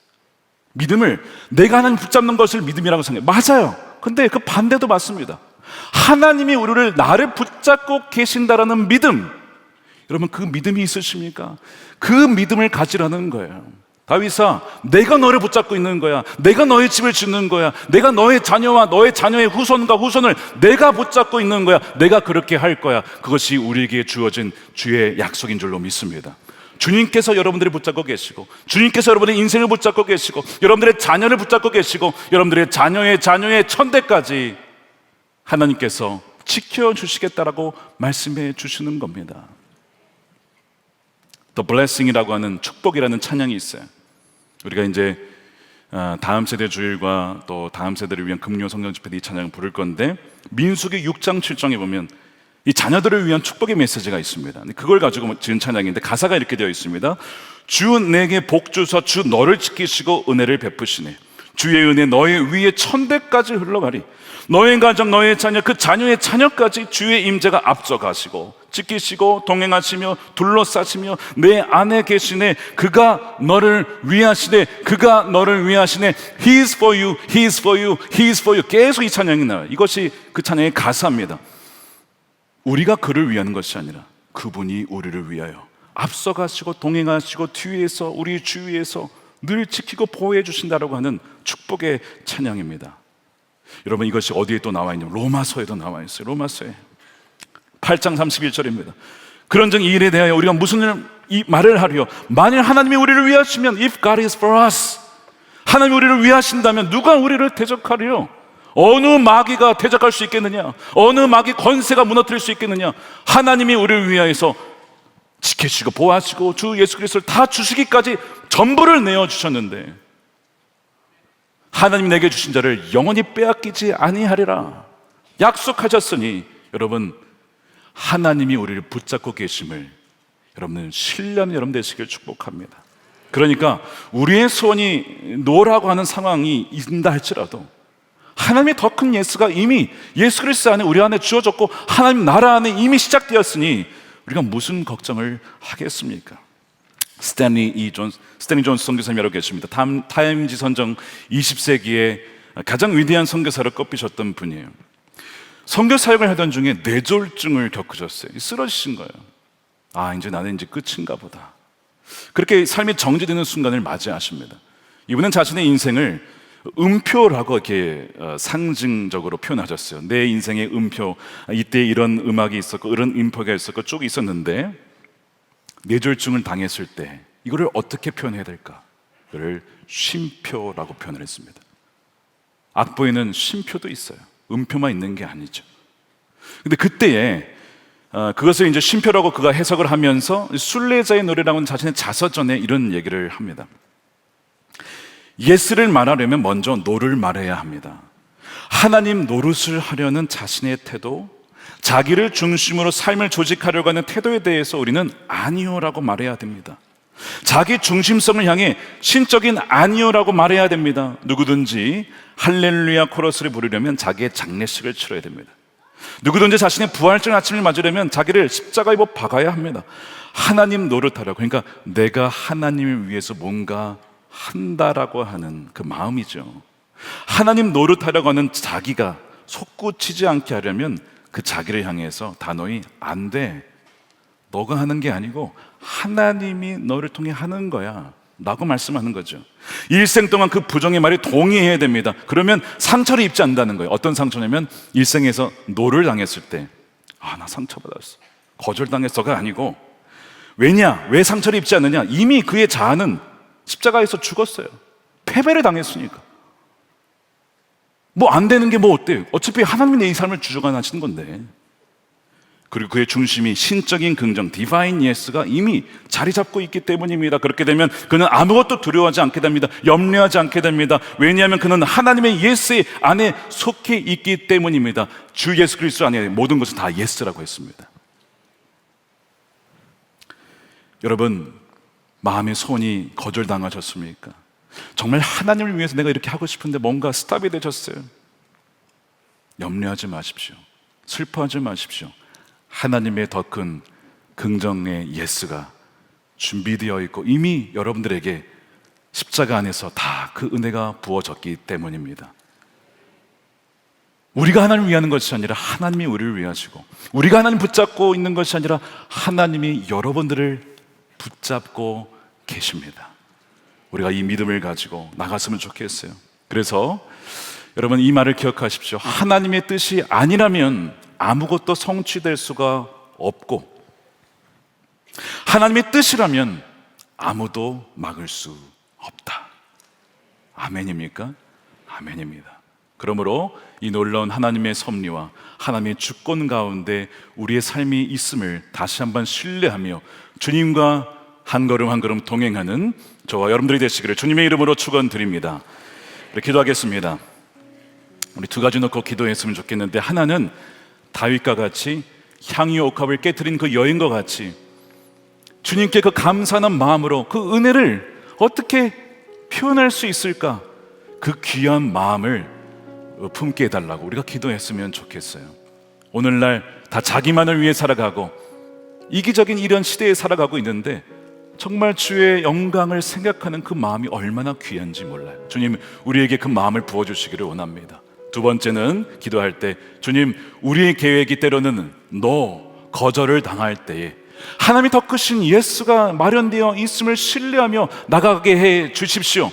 믿음을 내가 하나님 붙잡는 것을 믿음이라고 생각해요. 맞아요. 근데 그 반대도 맞습니다. 하나님이 나를 붙잡고 계신다라는 믿음, 여러분 그 믿음이 있으십니까? 그 믿음을 가지라는 거예요. 다윗아, 내가 너를 붙잡고 있는 거야. 내가 너의 집을 짓는 거야. 내가 너의 자녀와 너의 자녀의 후손과 후손을 내가 붙잡고 있는 거야. 내가 그렇게 할 거야. 그것이 우리에게 주어진 주의 약속인 줄로 믿습니다. 주님께서 여러분들을 붙잡고 계시고, 주님께서 여러분의 인생을 붙잡고 계시고, 여러분들의 자녀를 붙잡고 계시고, 여러분들의 자녀의 자녀의 천대까지 하나님께서 지켜주시겠다라고 말씀해 주시는 겁니다. The blessing이라고 하는 축복이라는 찬양이 있어요. 우리가 이제 다음 세대 주일과 또 다음 세대를 위한 금요 성령 집회 때 이 찬양을 부를 건데, 민수기 6장 7장에 보면 이 자녀들을 위한 축복의 메시지가 있습니다. 그걸 가지고 지은 찬양인데 가사가 이렇게 되어 있습니다. 주 내게 복 주사 주 너를 지키시고 은혜를 베푸시네. 주의 은혜 너의 위에 천대까지 흘러가리. 너의 가정, 너의 자녀, 그 자녀의 자녀까지 주의 임재가 앞서가시고 지키시고 동행하시며 둘러싸시며 내 안에 계시네. 그가 너를 위하시네. 그가 너를 위하시네. He is for you, He is for you, He is for you. 계속 이 찬양이 나와요. 이것이 그 찬양의 가사입니다. 우리가 그를 위하는 것이 아니라 그분이 우리를 위하여 앞서가시고 동행하시고 뒤에서 우리 주위에서 늘 지키고 보호해 주신다라고 하는 축복의 찬양입니다. 여러분, 이것이 어디에 또 나와 있냐면 로마서에도 나와 있어요. 로마서에 8장 31절입니다. 그런즉 이 일에 대하여 우리가 무슨 이 말을 하리요? 만일 하나님이 우리를 위하시면 If God is for us, 하나님이 우리를 위하신다면 누가 우리를 대적하리요? 어느 마귀가 대적할 수 있겠느냐? 어느 마귀 권세가 무너뜨릴 수 있겠느냐? 하나님이 우리를 위하여서 지키시고 보호하시고 주 예수 그리스도를 다 주시기까지 전부를 내어주셨는데 하나님 내게 주신 자를 영원히 빼앗기지 아니하리라 약속하셨으니, 여러분, 하나님이 우리를 붙잡고 계심을 여러분은 신뢰하는 여러분 되시길 축복합니다. 그러니까 우리의 소원이 노라고 하는 상황이 있다 할지라도 하나님의 더 큰 예수가 이미 예수 그리스도 안에 우리 안에 주어졌고 하나님 나라 안에 이미 시작되었으니 우리가 무슨 걱정을 하겠습니까? 스탠리 존스 선교사님 여러 계십니다. 타임지 선정 20세기에 가장 위대한 선교사로 꼽히셨던 분이에요. 선교 사역을 하던 중에 뇌졸중을 겪으셨어요. 쓰러지신 거예요. 아, 이제 나는 이제 끝인가 보다. 그렇게 삶이 정지되는 순간을 맞이하십니다. 이분은 자신의 인생을 음표라고 이렇게 상징적으로 표현하셨어요. 내 인생의 음표, 이때 이런 음악이 있었고 이런 음표가 있었고 쭉 있었는데 뇌졸중을 당했을 때 이거를 어떻게 표현해야 될까? 이거를 쉼표라고 표현을 했습니다. 악보에는 쉼표도 있어요. 음표만 있는 게 아니죠. 근데 그때에 그것을 이제 쉼표라고 그가 해석을 하면서 순례자의 노래라고는 자신의 자서전에 이런 얘기를 합니다. 예스를 말하려면 먼저 노를 말해야 합니다. 하나님 노릇을 하려는 자신의 태도, 자기를 중심으로 삶을 조직하려고 하는 태도에 대해서 우리는 아니요라고 말해야 됩니다. 자기 중심성을 향해 신적인 아니요라고 말해야 됩니다. 누구든지 할렐루야 코러스를 부르려면 자기의 장례식을 치러야 됩니다. 누구든지 자신의 부활절 아침을 맞으려면 자기를 십자가에 못 박아야 합니다. 하나님 노릇하라고, 그러니까 내가 하나님을 위해서 뭔가 한다라고 하는 그 마음이죠. 하나님 노릇하려고 하는 자기가 솟구치지 않게 하려면 그 자기를 향해서 단호히 안 돼, 너가 하는 게 아니고 하나님이 너를 통해 하는 거야 라고 말씀하는 거죠. 일생 동안 그 부정의 말에 동의해야 됩니다. 그러면 상처를 입지 않는다는 거예요. 어떤 상처냐면 일생에서 노를 당했을 때, 아, 나 상처받았어, 거절당했어가 아니고, 왜냐? 왜 상처를 입지 않느냐? 이미 그의 자아는 십자가에서 죽었어요. 패배를 당했으니까. 뭐 안 되는 게 뭐 어때요? 어차피 하나님이 내 이 삶을 주관하시는 건데. 그리고 그의 중심이 신적인 긍정, 디바인 예스가 이미 자리 잡고 있기 때문입니다. 그렇게 되면 그는 아무것도 두려워하지 않게 됩니다. 염려하지 않게 됩니다. 왜냐하면 그는 하나님의 예스 안에 속해 있기 때문입니다. 주 예수 그리스도 안에 모든 것은 다 예스라고 했습니다. 여러분, 마음의 소원이 거절당하셨습니까? 정말 하나님을 위해서 내가 이렇게 하고 싶은데 뭔가 스탑이 되셨어요. 염려하지 마십시오. 슬퍼하지 마십시오. 하나님의 더 큰 긍정의 예스가 준비되어 있고 이미 여러분들에게 십자가 안에서 다 그 은혜가 부어졌기 때문입니다. 우리가 하나님을 위하는 것이 아니라 하나님이 우리를 위하시고, 우리가 하나님 붙잡고 있는 것이 아니라 하나님이 여러분들을 붙잡고 계십니다. 우리가 이 믿음을 가지고 나갔으면 좋겠어요. 그래서 여러분, 이 말을 기억하십시오. 하나님의 뜻이 아니라면 아무것도 성취될 수가 없고, 하나님의 뜻이라면 아무도 막을 수 없다. 아멘입니까? 아멘입니다. 그러므로 이 놀라운 하나님의 섭리와 하나님의 주권 가운데 우리의 삶이 있음을 다시 한번 신뢰하며 주님과 한 걸음 한 걸음 동행하는 저와 여러분들이 되시기를 주님의 이름으로 축원드립니다. 우리 기도하겠습니다. 우리 두 가지 놓고 기도했으면 좋겠는데, 하나는 다윗과 같이 향유 옥합을 깨트린 그 여인과 같이 주님께 그 감사하는 마음으로 그 은혜를 어떻게 표현할 수 있을까? 그 귀한 마음을 품게 해달라고 우리가 기도했으면 좋겠어요. 오늘날 다 자기만을 위해 살아가고 이기적인 이런 시대에 살아가고 있는데 정말 주의 영광을 생각하는 그 마음이 얼마나 귀한지 몰라요. 주님, 우리에게 그 마음을 부어주시기를 원합니다. 두 번째는 기도할 때, 주님, 우리의 계획이 때로는 거절을 당할 때에 하나님이 더 크신 예수가 마련되어 있음을 신뢰하며 나가게 해 주십시오.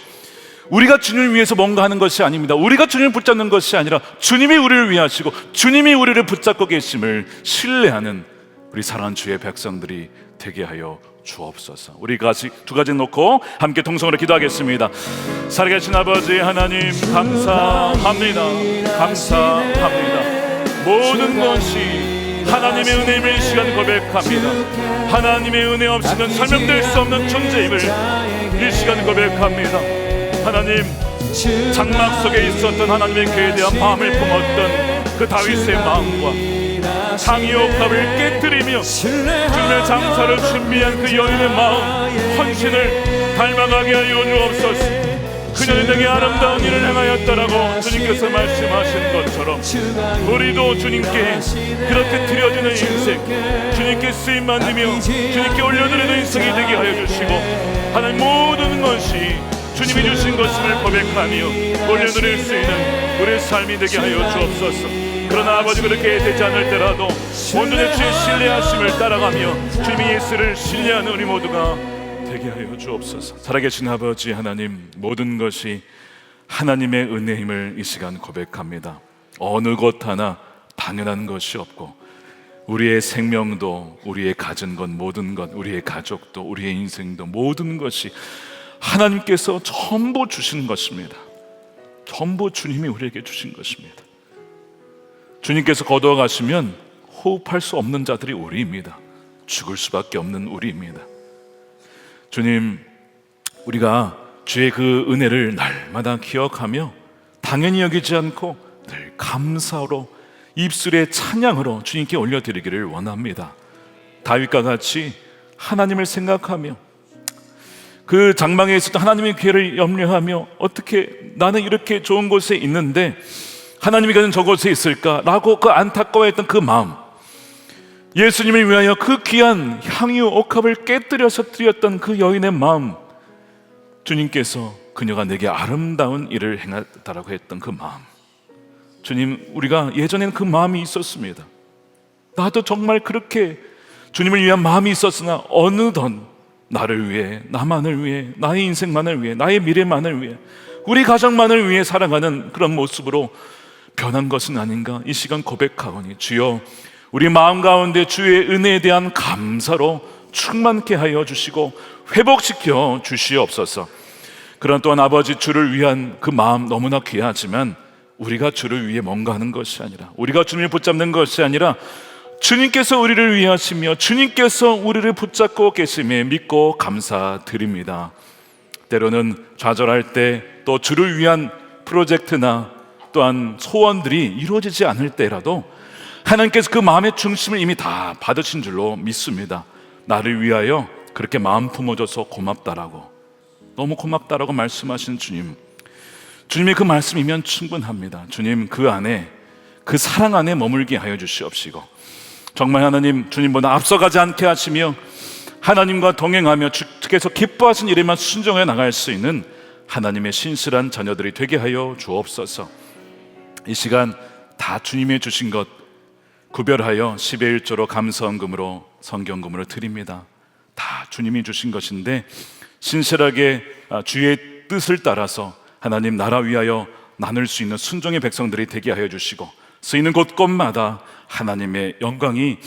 우리가 주님을 위해서 뭔가 하는 것이 아닙니다. 우리가 주님을 붙잡는 것이 아니라 주님이 우리를 위하시고 주님이 우리를 붙잡고 계심을 신뢰하는 우리 사랑하는 주의 백성들이 되게 하여 주옵소서. 우리 두 가지 놓고 함께 통성으로 기도하겠습니다. 살아계신 아버지 하나님, 감사합니다. 감사합니다. 모든 것이 하나님의 은혜임을 이 시간 고백합니다. 하나님의 은혜 없이는 설명될 수 없는 존재임을 이 시간 고백합니다. 하나님, 장막 속에 있었던 하나님의 교회에 대한 마음을 품었던 그 다윗의 마음과 상이 옥합을 깨뜨리며 주님의 장사를 준비한 그 여인의 마음, 헌신을 닮아가게 하여 주옵소서. 그녀는 내게 아름다운 일을 행하였다라고 주님께서 말씀하신 것처럼 우리도 주님께 그렇게 드려지는 인생, 주님께 쓰임받으며 주님께 올려드리는 인생이 되게 하여 주시고, 하나님 모든 것이 주님이 주신 것임을 고백하며 올려드릴 수 있는 우리의 삶이 되게 하여 주옵소서. 그러나 아버지, 그렇게 되지 않을 때라도 온전히 주의 신뢰하심을 따라가며 주님이 예수를 신뢰하는 우리 모두가 되게 하여 주옵소서. 살아계신 아버지 하나님, 모든 것이 하나님의 은혜임을 이 시간 고백합니다. 어느 것 하나 당연한 것이 없고 우리의 생명도, 우리의 가진 것, 모든 것, 우리의 가족도, 우리의 인생도, 모든 것이 하나님께서 전부 주신 것입니다. 전부 주님이 우리에게 주신 것입니다. 주님께서 거두어 가시면 호흡할 수 없는 자들이 우리입니다. 죽을 수밖에 없는 우리입니다. 주님, 우리가 주의 그 은혜를 날마다 기억하며 당연히 여기지 않고 늘 감사로 입술의 찬양으로 주님께 올려드리기를 원합니다. 다윗과 같이 하나님을 생각하며 그 장막에 있었던 하나님의 기회를 염려하며 어떻게 나는 이렇게 좋은 곳에 있는데 하나님이 가는 저곳에 있을까라고 그 안타까워했던 그 마음, 예수님을 위하여 그 귀한 향유 옥합을 깨뜨려서 드렸던 그 여인의 마음, 주님께서 그녀가 내게 아름다운 일을 행했다라고 했던 그 마음, 주님, 우리가 예전에는 그 마음이 있었습니다. 나도 정말 그렇게 주님을 위한 마음이 있었으나 어느덧 나를 위해, 나만을 위해, 나의 인생만을 위해, 나의 미래만을 위해, 우리 가정만을 위해 살아가는 그런 모습으로 변한 것은 아닌가 이 시간 고백하오니, 주여, 우리 마음 가운데 주의 은혜에 대한 감사로 충만케 하여 주시고 회복시켜 주시옵소서. 그런 또한 아버지, 주를 위한 그 마음 너무나 귀하지만 우리가 주를 위해 뭔가 하는 것이 아니라, 우리가 주님을 붙잡는 것이 아니라 주님께서 우리를 위하시며 주님께서 우리를 붙잡고 계심에 믿고 감사드립니다. 때로는 좌절할 때, 또 주를 위한 프로젝트나 또한 소원들이 이루어지지 않을 때라도 하나님께서 그 마음의 중심을 이미 다 받으신 줄로 믿습니다. 나를 위하여 그렇게 마음 품어줘서 고맙다라고, 너무 고맙다라고 말씀하신 주님, 주님의 그 말씀이면 충분합니다. 주님, 그 안에, 그 사랑 안에 머물게 하여 주시옵시고, 정말 하나님, 주님보다 앞서가지 않게 하시며 하나님과 동행하며 주께서 기뻐하신 일에만 순종해 나갈 수 있는 하나님의 신실한 자녀들이 되게 하여 주옵소서. 이 시간 다 주님이 주신 것 구별하여 10의 1조로 감사헌금으로, 성경금으로 드립니다. 다 주님이 주신 것인데 신실하게 주의 뜻을 따라서 하나님 나라 위하여 나눌 수 있는 순종의 백성들이 되게 하여 주시고, 쓰이는 곳곳마다 하나님의 영광이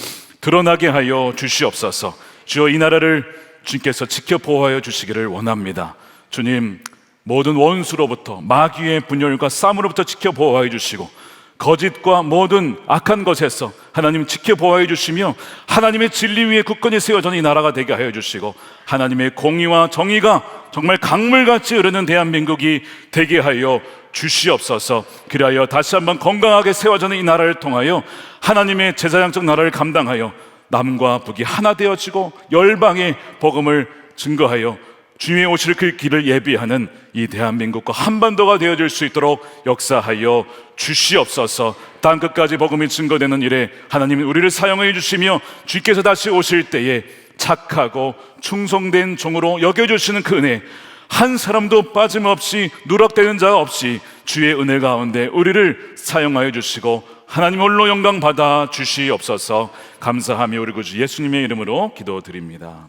드러나게 하여 주시옵소서. 주여, 이 나라를 주님께서 지켜 보호하여 주시기를 원합니다. 주님, 모든 원수로부터, 마귀의 분열과 싸움으로부터 지켜 보호하여 주시고, 거짓과 모든 악한 것에서 하나님 지켜 보호하여 주시며 하나님의 진리 위에 굳건히 세워진 이 나라가 되게 하여 주시고, 하나님의 공의와 정의가 정말 강물같이 흐르는 대한민국이 되게 하여 주시옵소서. 그리하여 다시 한번 건강하게 세워지는 이 나라를 통하여 하나님의 제사장적 나라를 감당하여 남과 북이 하나 되어지고 열방의 복음을 증거하여 주님의 오실 그 길을 예비하는 이 대한민국과 한반도가 되어줄 수 있도록 역사하여 주시옵소서. 땅끝까지 복음이 증거되는 일에 하나님이 우리를 사용해 주시며 주께서 다시 오실 때에 착하고 충성된 종으로 여겨주시는 그 은혜, 한 사람도 빠짐없이 누락되는 자 없이 주의 은혜 가운데 우리를 사용하여 주시고 하나님 홀로 영광 받아 주시옵소서. 감사하며 우리 구주 예수님의 이름으로 기도드립니다.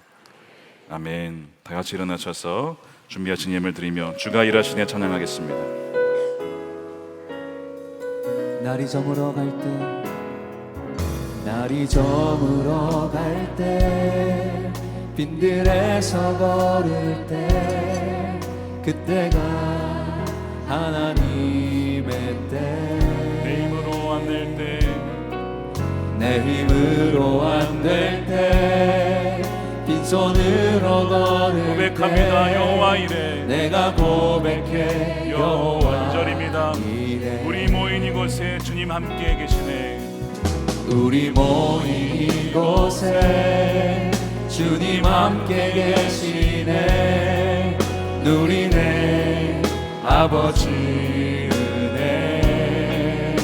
아멘. 다 같이 일어나셔서 준비하신 예물 드리며 주가 일하시네 찬양하겠습니다. 날이 저물어 갈 때, 날이 저물어 갈 때, 빈들에서 걸을 때, 그때가 하나님의 때. 내 힘으로 안 될 때, 내 힘으로 안 될 때, 빈손으로 걸을 고백합니다. 때, 여호와 이래. 내가 고백해 여호와 2절입니다. 이래. 우리 모인 이곳에 주님 함께 계시네. 우리 모인 이곳에 주님 함께 계시네. 누리네 아버지 은혜.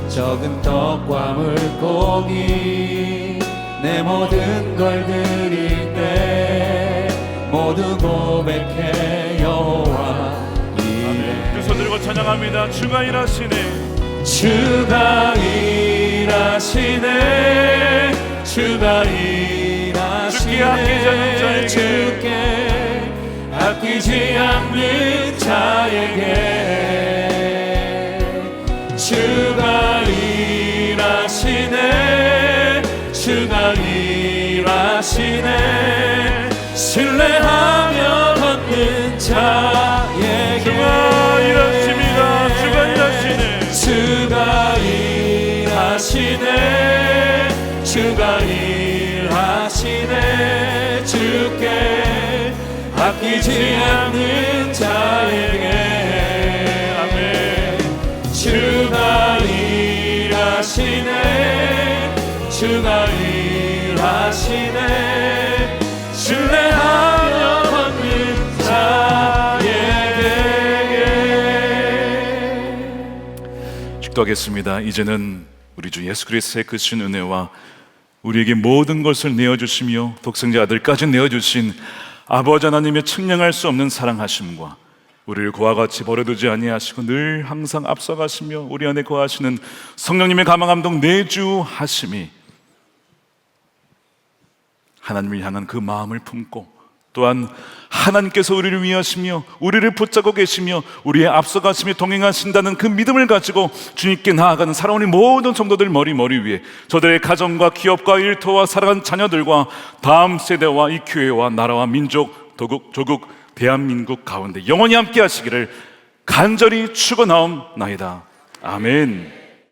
적은 떡과 물고기 내 모든 걸 드릴 때 모두 고백해 여호와 이래. 두 손 들고 찬양합니다. 주가 일하시네. 주가 일하시네. 주가 주께 아끼지 않는 일하시네. 자에게. 주께 아끼지 않는 자에게 주가 일하시네. 주가 일하시네. 신뢰하며 걷는 자에게 주가 일하십니다. 주가 일하시네. 주가 일하시네. 주가 일하시네. 주께 아끼지 않는 자에게 아멘. 주가 일하시네. 주가 일하시네. 신뢰하며 걷는 자에게. 축도하겠습니다. 이제는 우리 주 예수 그리스도의 크신 은혜와 우리에게 모든 것을 내어주시며 독생자 아들까지 내어주신 아버지 하나님의 측량할 수 없는 사랑하심과 우리를 그와 같이 버려두지 아니하시고 늘 항상 앞서가시며 우리 안에 거하시는 성령님의 감화감동 내주하심이 하나님을 향한 그 마음을 품고 또한 하나님께서 우리를 위하시며 우리를 붙잡고 계시며 우리의 앞서가심이 동행하신다는 그 믿음을 가지고 주님께 나아가는 사랑하는 모든 성도들 머리 위에 저들의 가정과 기업과 일터와 사랑하는 자녀들과 다음 세대와 이 교회와 나라와 민족, 조국, 대한민국 가운데 영원히 함께 하시기를 간절히 축원하옵나이다. 아멘.